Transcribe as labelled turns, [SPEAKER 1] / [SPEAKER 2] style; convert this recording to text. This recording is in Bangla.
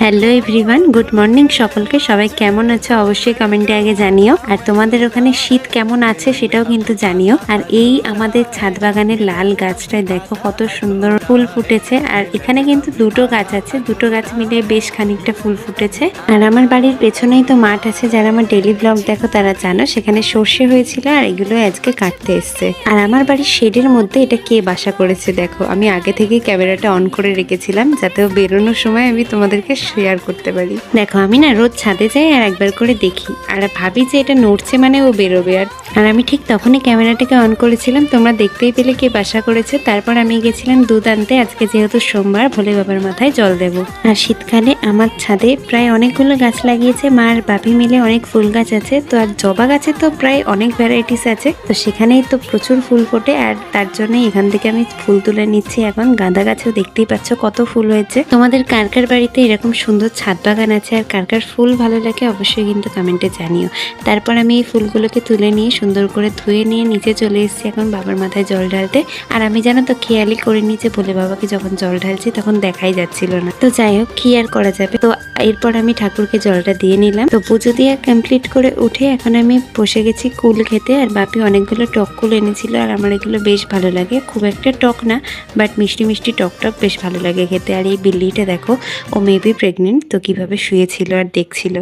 [SPEAKER 1] হ্যালো এভরিওয়ান, গুড মর্নিং সকলকে। সবাই কেমন আছো অবশ্যই কমেন্টে আগে জানিও। আর তোমাদের ওখানে শীত কেমন আছে সেটাও কিন্তু জানিও। আর এই আমাদের ছাদ বাগানের লাল গাছটায় দেখো কত সুন্দর ফুল ফুটেছে। আর এখানে কিন্তু দুটো গাছ আছে, দুটো গাছ মিলে বেশ খানিকটা ফুল ফুটেছে। আর আমার বাড়ির পেছনেই তো মাঠ আছে, যারা আমার ডেলি ব্লগ দেখো তারা জানো সেখানে সর্ষে হয়েছিল আর এগুলো আজকে কাটতে এসছে। আর আমার বাড়ির শেডের মধ্যে এটা কে বাসা করেছে দেখো। আমি আগে থেকে ক্যামেরাটা অন করে রেখেছিলাম যাতে ও বেরোনোর সময় আমি তোমাদেরকে শেয়ার করতে পারি। দেখো আমি না রোজ ছাদে যাই আর একবার করে দেখি আর ভাবি যে এটা নড়ছে মানে ও বেরোবে। আর আমি ঠিক তখনই ক্যামেরাটাকে অন করেছিলাম, তোমরা দেখতেই পেলে কে বাসা করেছে। তারপর আমি গেছিলাম দুধ আনতে, আজকে যেহেতু সোমবার ভোলে বাবার মাথায় জল দেব। আর শীতকালে আমার ছাদে প্রায় অনেকগুলো গাছ লাগিয়েছে মা আর বাপি মিলে, অনেক ফুল গাছ আছে তো। আর জবা গাছে তো প্রায় অনেক ভ্যারাইটিস আছে, তো সেখানেই তো প্রচুর ফুল ফোটে। আর তার জন্যই এখান থেকে আমি ফুল তুলে নিচ্ছি। এখন গাঁদা গাছেও দেখতেই পাচ্ছ কত ফুল হয়েছে। তোমাদের কার কার বাড়িতে এরকম সুন্দর ছাদ বাগান আছে আর কার কার ফুল ভালো লাগে অবশ্যই কিন্তু কমেন্টে জানিও। তারপর আমি এই ফুলগুলোকে তুলে নিয়ে সুন্দর করে ধুয়ে নিয়ে নিচে চলে এসেছি এখন বাবার মাথায় জল ঢালতে। আর আমি জানো তো খেয়ালই করে নিচে বলে বাবাকে যখন জল ঢালছি তখন দেখাই যাচ্ছিল না। তো যাই হোক, কি আর করা যাবে। তো এরপর আমি ঠাকুরকে জলটা দিয়ে নিলাম। তো পুজো দিয়ে কমপ্লিট করে উঠে এখন আমি বসে গেছি কুল খেতে। আর বাপি অনেকগুলো টক কুল এনেছিল আর আমার এগুলো বেশ ভালো লাগে, খুব একটা টক না বাট মিষ্টি মিষ্টি টক টক বেশ ভালো লাগে খেতে। আর এই বিল্লিটা দেখো, ও মেবি প্রেগনেন্ট, তো কিভাবে শুয়েছিল আর দেখছিল।